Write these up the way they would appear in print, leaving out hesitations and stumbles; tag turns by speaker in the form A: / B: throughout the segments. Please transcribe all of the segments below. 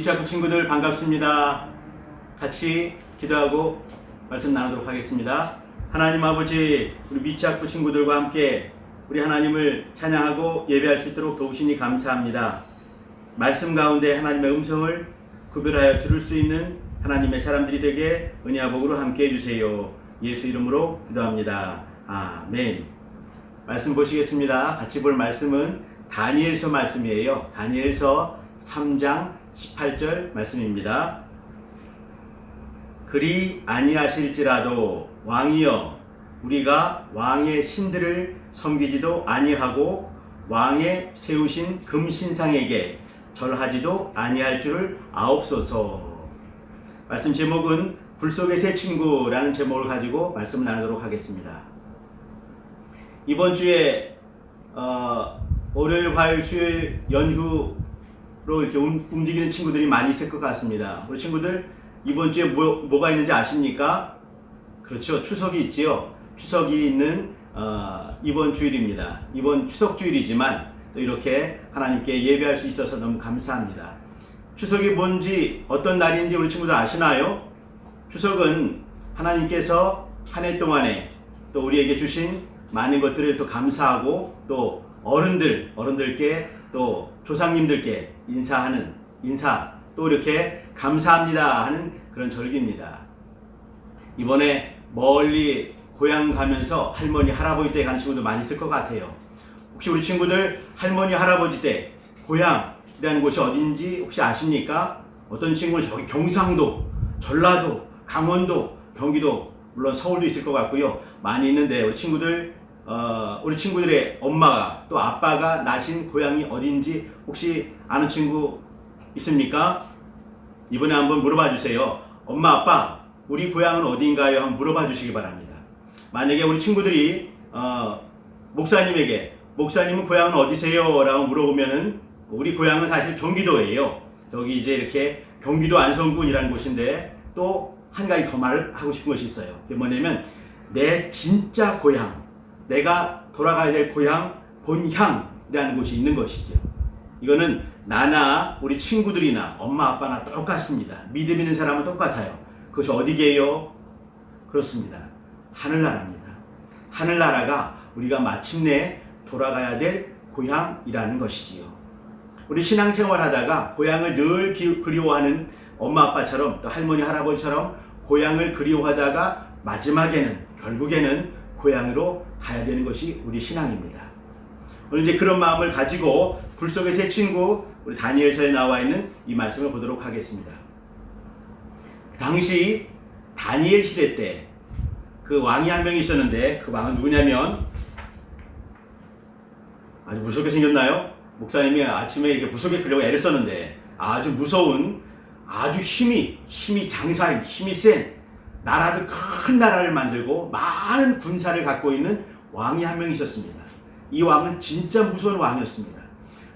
A: 미치학구 친구들 반갑습니다. 같이 기도하고 말씀 나누도록 하겠습니다. 하나님 아버지, 우리 미치학구 친구들과 함께 우리 하나님을 찬양하고 예배할 수 있도록 도우시니 감사합니다. 말씀 가운데 하나님의 음성을 구별하여 들을 수 있는 하나님의 사람들이 되게 은혜와 복으로 함께 해주세요. 예수 이름으로 기도합니다. 아멘. 말씀 보시겠습니다. 같이 볼 말씀은 다니엘서 말씀이에요. 다니엘서 3장 18절 말씀입니다. 그리 아니하실지라도 왕이여, 우리가 왕의 신들을 섬기지도 아니하고 왕의 세우신 금신상에게 절하지도 아니할 줄을 아옵소서. 말씀 제목은 불 속의 새 친구라는 제목을 가지고 말씀을 나누도록 하겠습니다. 이번 주에 월요일, 화요일, 수요일 연휴로 이렇게 움직이는 친구들이 많이 있을 것 같습니다. 우리 친구들 이번 주에 뭐가 있는지 아십니까? 그렇죠. 추석이 있지요. 추석이 있는 이번 주일입니다. 이번 추석 주일이지만 또 이렇게 하나님께 예배할 수 있어서 너무 감사합니다. 추석이 뭔지 어떤 날인지 우리 친구들 아시나요? 추석은 하나님께서 한 해 동안에 또 우리에게 주신 많은 것들을 또 감사하고 또 어른들께 또 조상님들께 인사 또 이렇게 감사합니다 하는 그런 절기입니다. 이번에 멀리 고향 가면서 할머니 할아버지 댁 가는 친구들 많이 있을 것 같아요. 혹시 우리 친구들 할머니 할아버지 댁 고향이라는 곳이 어딘지 혹시 아십니까? 어떤 친구는 저기 경상도, 전라도, 강원도, 경기도, 물론 서울도 있을 것 같고요. 많이 있는데 우리 친구들의 엄마가 또 아빠가 나신 고향이 어딘지 혹시 아는 친구 있습니까? 이번에 한번 물어봐 주세요. 엄마, 아빠, 우리 고향은 어딘가요? 한번 물어봐 주시기 바랍니다. 만약에 우리 친구들이 목사님은 고향은 어디세요? 라고 물어보면은 우리 고향은 사실 경기도예요. 저기 이제 이렇게 경기도 안성군이라는 곳인데 또 한 가지 더 말하고 싶은 것이 있어요. 그게 뭐냐면 내 진짜 고향, 내가 돌아가야 될 고향, 본향이라는 곳이 있는 것이죠. 이거는 나나 우리 친구들이나 엄마 아빠나 똑같습니다. 믿음 있는 사람은 똑같아요. 그것이 어디게요? 그렇습니다. 하늘나라입니다. 하늘나라가 우리가 마침내 돌아가야 될 고향이라는 것이지요. 우리 신앙생활 하다가 고향을 늘 그리워하는 엄마 아빠처럼 또 할머니 할아버지처럼 고향을 그리워하다가 결국에는 고향으로 가야 되는 것이 우리 신앙입니다. 오늘 이제 그런 마음을 가지고 불 속의 새 친구 우리 다니엘서에 나와 있는 이 말씀을 보도록 하겠습니다. 당시 다니엘 시대 때 그 왕이 한 명이 있었는데 그 왕은 누구냐면 아주 무섭게 생겼나요? 목사님이 아침에 이렇게 무섭게 그려고 애를 썼는데 아주 무서운 아주 힘이 장사인 힘이 센 나라를 큰 나라를 만들고 많은 군사를 갖고 있는 왕이 한 명 있었습니다. 이 왕은 진짜 무서운 왕이었습니다.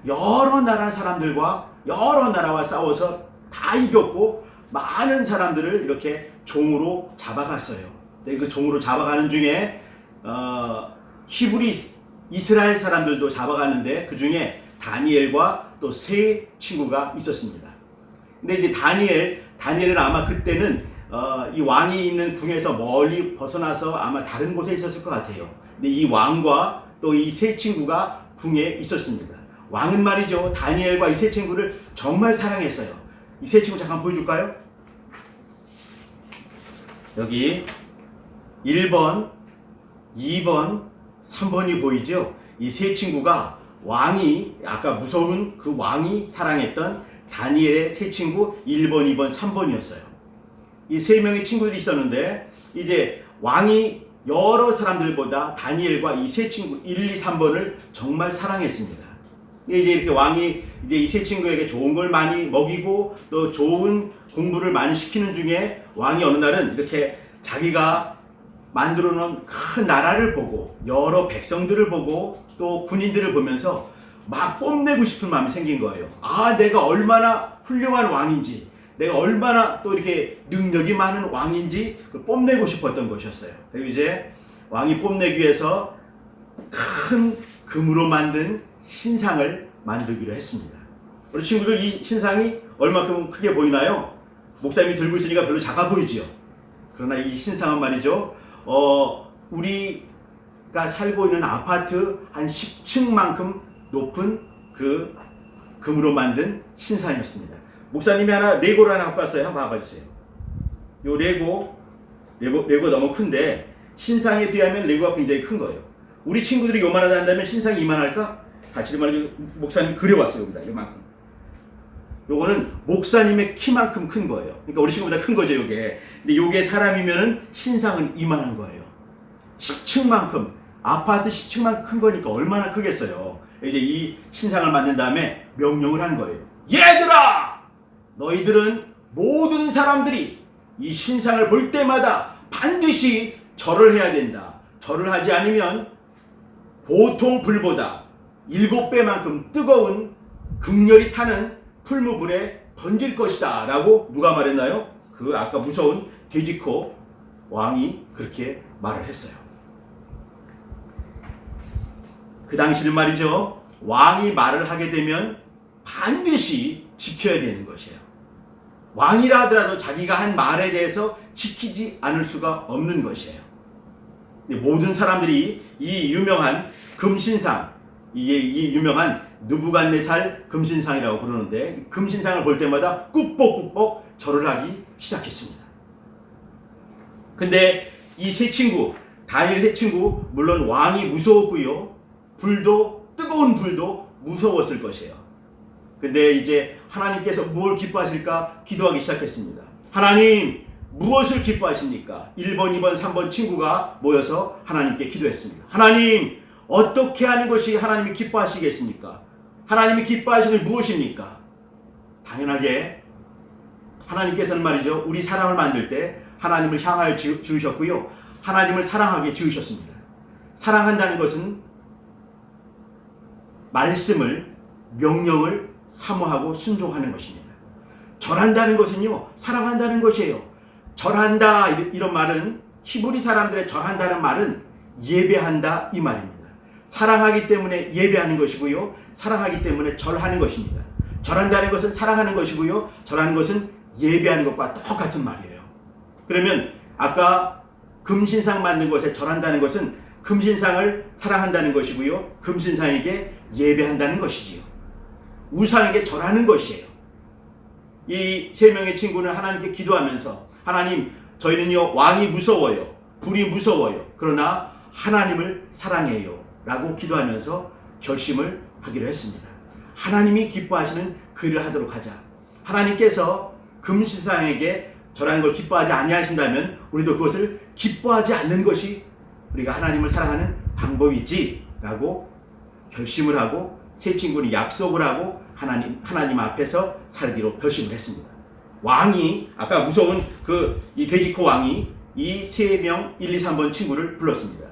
A: 여러 나라 사람들과 여러 나라와 싸워서 다 이겼고 많은 사람들을 이렇게 종으로 잡아갔어요. 그 종으로 잡아가는 중에 히브리 이스라엘 사람들도 잡아가는데 그 중에 다니엘과 또 세 친구가 있었습니다. 근데 이제 다니엘은 아마 그때는 이 왕이 있는 궁에서 멀리 벗어나서 아마 다른 곳에 있었을 것 같아요. 근데 이 왕과 또 이 세 친구가 궁에 있었습니다. 왕은 말이죠, 다니엘과 이 세 친구를 정말 사랑했어요. 이 세 친구 잠깐 보여줄까요? 여기 1번, 2번, 3번이 보이죠? 이 세 친구가 아까 무서운 그 왕이 사랑했던 다니엘의 세 친구 1번, 2번, 3번이었어요. 이 세 명의 친구들이 있었는데 이제 왕이 여러 사람들보다 다니엘과 이 세 친구 1, 2, 3번을 정말 사랑했습니다. 이제 이렇게 왕이 이제 이 세 친구에게 좋은 걸 많이 먹이고 또 좋은 공부를 많이 시키는 중에 왕이 어느 날은 이렇게 자기가 만들어 놓은 큰 나라를 보고 여러 백성들을 보고 또 군인들을 보면서 막 뽐내고 싶은 마음이 생긴 거예요. 내가 얼마나 훌륭한 왕인지, 내가 얼마나 또 이렇게 능력이 많은 왕인지 뽐내고 싶었던 것이었어요. 그리고 이제 왕이 뽐내기 위해서 큰 금으로 만든 신상을 만들기로 했습니다. 우리 친구들 이 신상이 얼마큼 크게 보이나요? 목사님이 들고 있으니까 별로 작아 보이지요. 그러나 이 신상은 말이죠. 우리가 살고 있는 아파트 한 10층만큼 높은 그 금으로 만든 신상이었습니다. 목사님이 레고를 하나 갖고 왔어요. 한번 봐봐주세요. 요 레고 너무 큰데 신상에 비하면 레고가 굉장히 큰 거예요. 우리 친구들이 요만하다 한다면 신상이 이만할까? 같이 말이죠. 목사님 그려왔어요. 여기다 요만큼. 요거는 목사님의 키만큼 큰 거예요. 그러니까 우리 친구보다 큰 거죠, 요게. 근데 요게 사람이면은 신상은 이만한 거예요. 10층만큼, 아파트 10층만큼 큰 거니까 얼마나 크겠어요. 이제 이 신상을 만든 다음에 명령을 한 거예요. 얘들아! 너희들은 모든 사람들이 이 신상을 볼 때마다 반드시 절을 해야 된다. 절을 하지 않으면 보통 불보다 7배만큼 뜨거운 극렬히 타는 풀무불에 던질 것이다 라고 누가 말했나요? 그 아까 무서운 돼지코 왕이 그렇게 말을 했어요. 그 당시는 말이죠, 왕이 말을 하게 되면 반드시 지켜야 되는 것이에요. 왕이라 하더라도 자기가 한 말에 대해서 지키지 않을 수가 없는 것이에요. 모든 사람들이 이 유명한 금신상, 이 유명한 느부갓네살 금신상이라고 부르는데, 금신상을 볼 때마다 꾹뻑꾹뻑 절을 하기 시작했습니다. 근데 이 세 친구, 다니엘 세 친구, 물론 왕이 무서웠고요, 뜨거운 불도 무서웠을 것이에요. 근데 이제 하나님께서 뭘 기뻐하실까 기도하기 시작했습니다. 하나님, 무엇을 기뻐하십니까? 1번, 2번, 3번 친구가 모여서 하나님께 기도했습니다. 하나님, 어떻게 하는 것이 하나님이 기뻐하시겠습니까? 하나님이 기뻐하시는 것이 무엇입니까? 당연하게 하나님께서는 말이죠, 우리 사람을 만들 때 하나님을 향하여 지으셨고요, 하나님을 사랑하게 지으셨습니다. 사랑한다는 것은 말씀을, 명령을 사모하고 순종하는 것입니다. 절한다는 것은요, 사랑한다는 것이에요. 절한다, 이런 말은, 히브리 사람들의 절한다는 말은 예배한다 이 말입니다. 사랑하기 때문에 예배하는 것이고요, 사랑하기 때문에 절하는 것입니다. 절한다는 것은 사랑하는 것이고요, 절하는 것은 예배하는 것과 똑같은 말이에요. 그러면 아까 금신상 만든 것에 절한다는 것은 금신상을 사랑한다는 것이고요, 금신상에게 예배한다는 것이지요. 우상에게 절하는 것이에요. 이 세 명의 친구는 하나님께 기도하면서, 하나님, 저희는요 왕이 무서워요, 불이 무서워요, 그러나 하나님을 사랑해요 라고 기도하면서 결심을 하기로 했습니다. 하나님이 기뻐하시는 그 일을 하도록 하자. 하나님께서 금신상에게 절하는 걸 기뻐하지 아니하신다면 우리도 그것을 기뻐하지 않는 것이 우리가 하나님을 사랑하는 방법이지 라고 결심을 하고, 세 친구는 약속을 하고 하나님 앞에서 살기로 결심을 했습니다. 왕이, 아까 무서운 이 돼지코 왕이 이 세 명 1, 2, 3번 친구를 불렀습니다.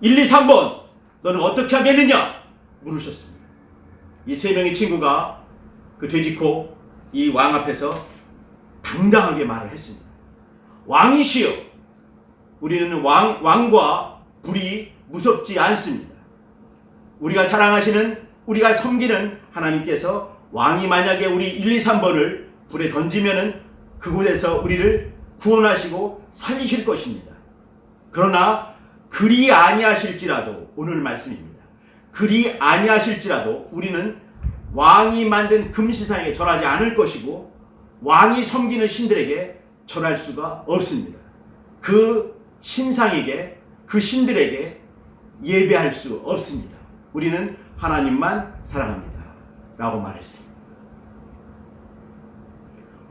A: 1, 2, 3번, 너는 어떻게 하겠느냐? 물으셨습니다. 이 세 명의 친구가 그 돼지코 이 왕 앞에서 당당하게 말을 했습니다. 왕이시여, 우리는 왕과 불이 무섭지 않습니다. 우리가 사랑하시는, 우리가 섬기는 하나님께서 왕이 만약에 우리 1, 2, 3번을 불에 던지면은 그곳에서 우리를 구원하시고 살리실 것입니다. 그러나 그리 아니하실지라도, 오늘 말씀입니다, 그리 아니하실지라도 우리는 왕이 만든 금신상에 절하지 않을 것이고 왕이 섬기는 신들에게 절할 수가 없습니다. 그 신상에게, 그 신들에게 예배할 수 없습니다. 우리는 하나님만 사랑합니다 라고 말했습니다.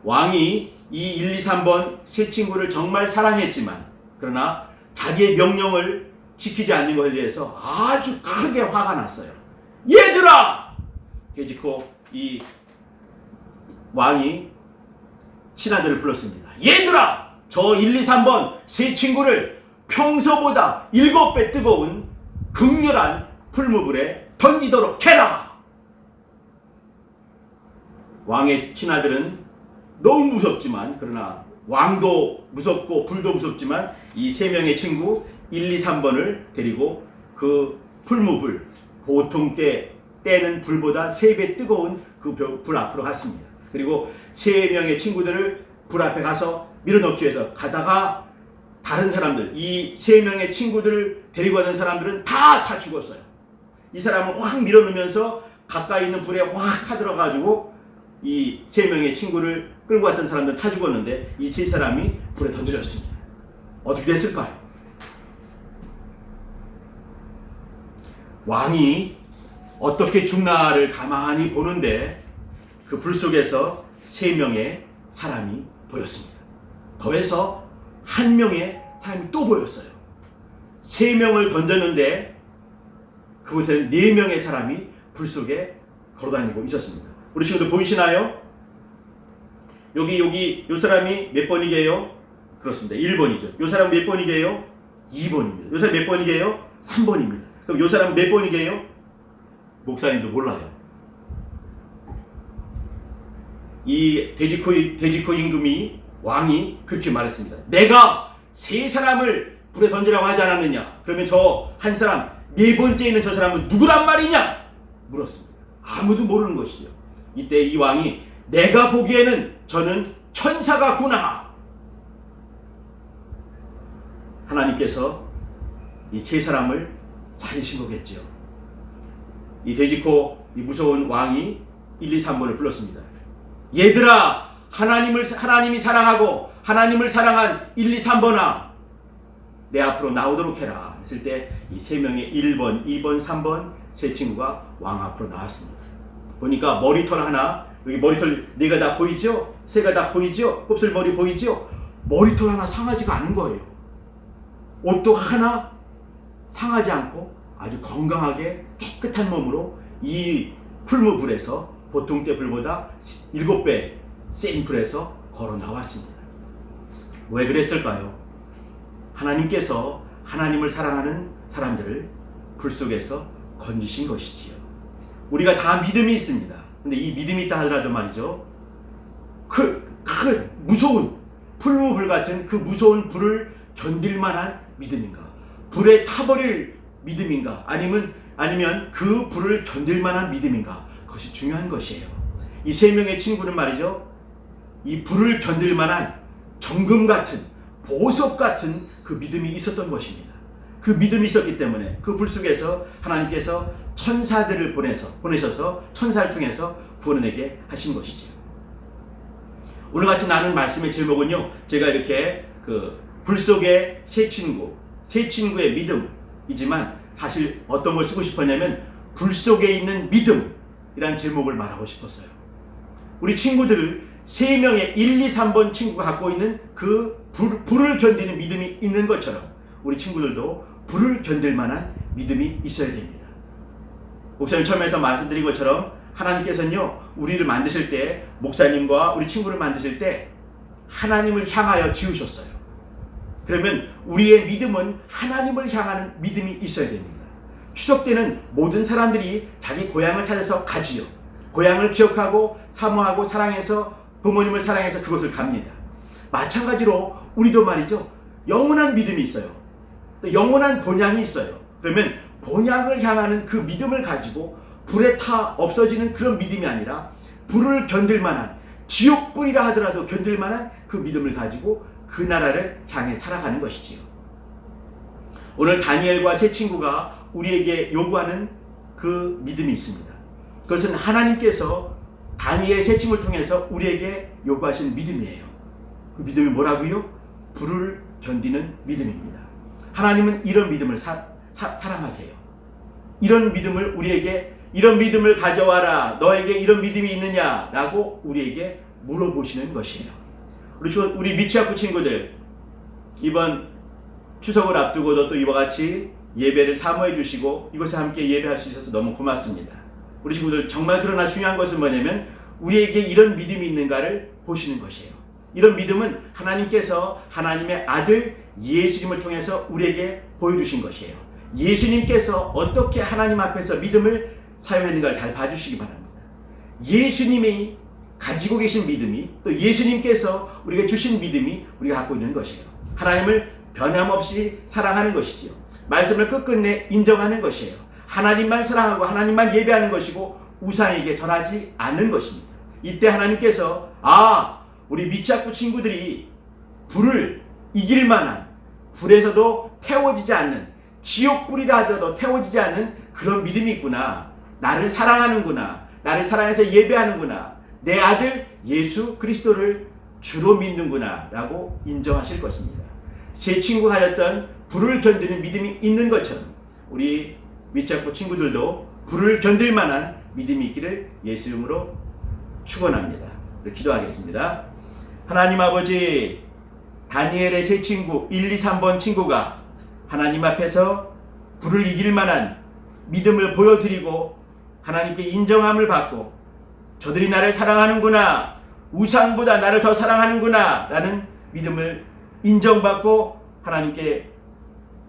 A: 왕이 이 1, 2, 3번 세 친구를 정말 사랑했지만, 그러나 자기의 명령을 지키지 않는 것에 대해서 아주 크게 화가 났어요. 얘들아! 돼지코 이 왕이 신하들을 불렀습니다. 얘들아! 저 1, 2, 3번 세 친구를 평소보다 7배 뜨거운 극렬한 풀무불에 던지도록 해라! 왕의 신하들은 너무 무섭지만, 그러나 왕도 무섭고 불도 무섭지만 이 세 명의 친구 1, 2, 3번을 데리고 그 풀무불, 보통 때 때는 불보다 3배 뜨거운 그 불 앞으로 갔습니다. 그리고 3명의 친구들을 불 앞에 가서 밀어넣기 위해서 가다가 다른 사람들, 이 3명의 친구들을 데리고 가던 사람들은 다 죽었어요. 이 사람을 확 밀어넣으면서 가까이 있는 불에 확 타들어가지고 이 3명의 친구를 끌고 갔던 사람들 다 죽었는데 이 3사람이 불에 던져졌습니다. 어떻게 됐을까요? 왕이 어떻게 죽나를 가만히 보는데 그 불 속에서 3명의 사람이 보였습니다. 더해서 1명의 사람이 또 보였어요. 3명을 던졌는데 그곳에는 4명의 사람이 불 속에 걸어다니고 있었습니다. 우리 친구들 보이시나요? 여기 요 사람이 몇 번이게요? 그렇습니다. 1번이죠. 요 사람 몇 번이게요? 2번입니다. 요 사람 몇 번이게요? 3번입니다. 그럼 요 사람 몇 번이게요? 목사님도 몰라요. 이 데지코 임금이 왕이 그렇게 말했습니다. 내가 3사람을 불에 던지라고 하지 않았느냐? 그러면 저 한 사람 4번째 있는 저 사람은 누구란 말이냐? 물었습니다. 아무도 모르는 것이죠. 이때 이 왕이 내가 보기에는 저는 천사 같구나. 하나님께서 이 3사람을 살리신 거겠죠. 이 데지코 이 무서운 왕이 1, 2, 3번을 불렀습니다. 얘들아, 하나님이 사랑하고 하나님을 사랑한 1, 2, 3번아, 내 앞으로 나오도록 해라. 했을 때 이 3명의 1번, 2번, 3번 세 친구가 왕 앞으로 나왔습니다. 보니까 머리털 하나, 여기 머리털 4가 다 보이죠? 3가 다 보이죠? 곱슬머리 보이죠? 머리털 하나 상하지가 않은 거예요. 옷도 하나 상하지 않고 아주 건강하게 깨끗한 몸으로 이 풀무불에서 보통 때 불보다 7배 센 불에서 걸어 나왔습니다. 왜 그랬을까요? 하나님께서 하나님을 사랑하는 사람들을 불 속에서 건지신 것이지요. 우리가 다 믿음이 있습니다. 근데 이 믿음이 있다 하더라도 말이죠, 그 무서운 풀무불 같은 그 무서운 불을 견딜 만한 믿음인가? 불에 타버릴 믿음인가? 아니면 그 불을 견딜 만한 믿음인가? 그것이 중요한 것이에요. 이 3명의 친구는 말이죠, 이 불을 견딜 만한 정금 같은, 보석 같은 그 믿음이 있었던 것입니다. 그 믿음이 있었기 때문에 그 불 속에서 하나님께서 천사들을 보내셔서 천사를 통해서 구원하게 하신 것이죠. 오늘 같이 나눈 말씀의 제목은요, 제가 이렇게 그 불 속의 세 친구의 믿음이지만 사실 어떤 걸 쓰고 싶었냐면 불 속에 있는 믿음이라는 제목을 말하고 싶었어요. 우리 친구들을 3명의 1, 2, 3번 친구가 갖고 있는 그 불을 견디는 믿음이 있는 것처럼 우리 친구들도 불을 견딜 만한 믿음이 있어야 됩니다. 목사님 처음에서 말씀드린 것처럼 하나님께서는요, 우리를 만드실 때, 목사님과 우리 친구를 만드실 때 하나님을 향하여 지으셨어요. 그러면 우리의 믿음은 하나님을 향하는 믿음이 있어야 됩니다. 추석 때는 모든 사람들이 자기 고향을 찾아서 가지요. 고향을 기억하고 사모하고 사랑해서, 부모님을 사랑해서 그곳을 갑니다. 마찬가지로 우리도 말이죠, 영원한 믿음이 있어요. 또 영원한 본향이 있어요. 그러면 본향을 향하는 그 믿음을 가지고 불에 타 없어지는 그런 믿음이 아니라 불을 견딜 만한, 지옥불이라 하더라도 견딜 만한 그 믿음을 가지고 그 나라를 향해 살아가는 것이지요. 오늘 다니엘과 세 친구가 우리에게 요구하는 그 믿음이 있습니다. 그것은 하나님께서 다니엘 세 친구를 통해서 우리에게 요구하신 믿음이에요. 그 믿음이 뭐라고요? 불을 견디는 믿음입니다. 하나님은 이런 믿음을 사랑하세요. 이런 믿음을 우리에게, 이런 믿음을 가져와라, 너에게 이런 믿음이 있느냐 라고 우리에게 물어보시는 것이에요. 우리 미취학부 친구들, 이번 추석을 앞두고도 또 이와 같이 예배를 사모해 주시고 이곳에 함께 예배할 수 있어서 너무 고맙습니다. 우리 친구들, 정말 그러나 중요한 것은 뭐냐면 우리에게 이런 믿음이 있는가를 보시는 것이에요. 이런 믿음은 하나님께서 하나님의 아들 예수님을 통해서 우리에게 보여주신 것이에요. 예수님께서 어떻게 하나님 앞에서 믿음을 사용했는가를 잘 봐주시기 바랍니다. 예수님이 가지고 계신 믿음이, 또 예수님께서 우리에게 주신 믿음이 우리가 갖고 있는 것이에요. 하나님을 변함없이 사랑하는 것이지요. 말씀을 끝끝내 인정하는 것이에요. 하나님만 사랑하고 하나님만 예배하는 것이고 우상에게 절하지 않는 것입니다. 이때 하나님께서 우리 밑잡고 친구들이 불을 이길 만한, 불에서도 태워지지 않는, 지옥불이라 하더라도 태워지지 않는 그런 믿음이 있구나. 나를 사랑하는구나. 나를 사랑해서 예배하는구나. 내 아들 예수 그리스도를 주로 믿는구나 라고 인정하실 것입니다. 세 친구가 가졌던 불을 견디는 믿음이 있는 것처럼 우리 밑잡고 친구들도 불을 견딜 만한 믿음이 있기를 예수 이름으로 축원합니다. 기도하겠습니다. 하나님 아버지, 다니엘의 세 친구 1, 2, 3번 친구가 하나님 앞에서 불을 이길 만한 믿음을 보여드리고 하나님께 인정함을 받고 저들이 나를 사랑하는구나, 우상보다 나를 더 사랑하는구나 라는 믿음을 인정받고 하나님께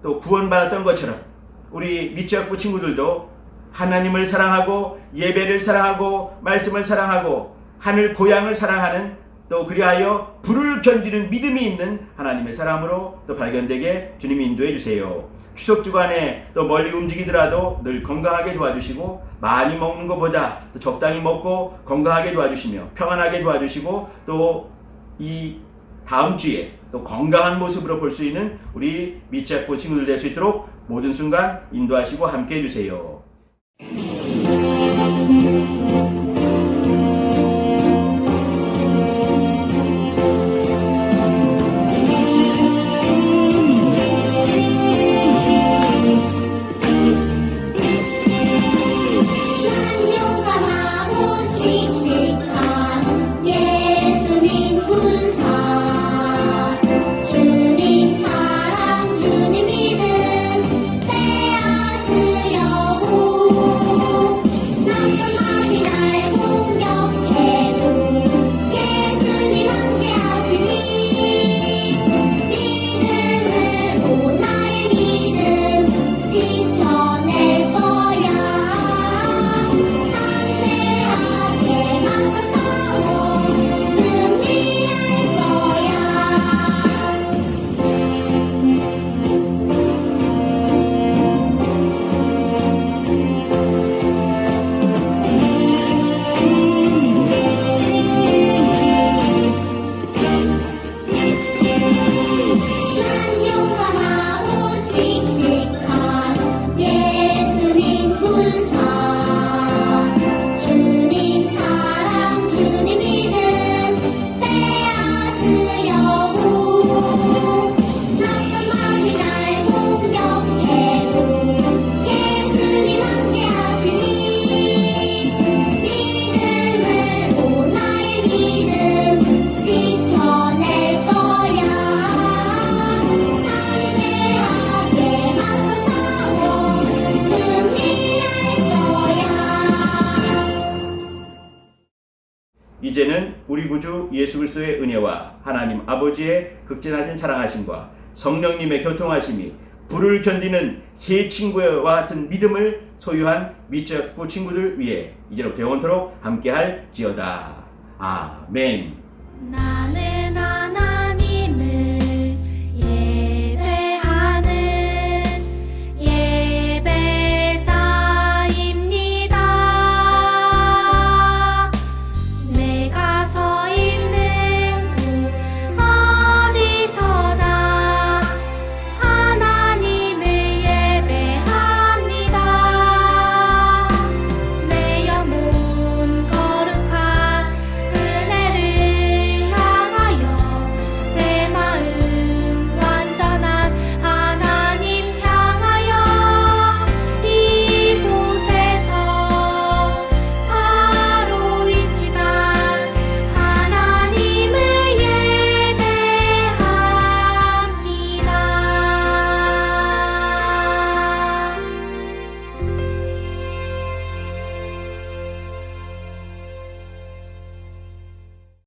A: 또 구원받았던 것처럼 우리 밑잡고 친구들도 하나님을 사랑하고 예배를 사랑하고 말씀을 사랑하고 하늘 고향을 사랑하는 또 그리하여 불을 견디는 믿음이 있는 하나님의 사람으로 또 발견되게 주님이 인도해 주세요. 추석 주간에 또 멀리 움직이더라도 늘 건강하게 도와주시고 많이 먹는 것보다 또 적당히 먹고 건강하게 도와주시며 평안하게 도와주시고 또 이 다음 주에 또 건강한 모습으로 볼 수 있는 우리 밑잡고 친구들 될 수 있도록 모든 순간 인도하시고 함께 해주세요. 이제는 우리 구주 예수 그리스도의 은혜와 하나님 아버지의 극진하신 사랑하심과 성령님의 교통하심이 불을 견디는 세 친구와 같은 믿음을 소유한 밑잡고 친구들 위해 이제로부터 영원토록 함께할지어다. 아멘.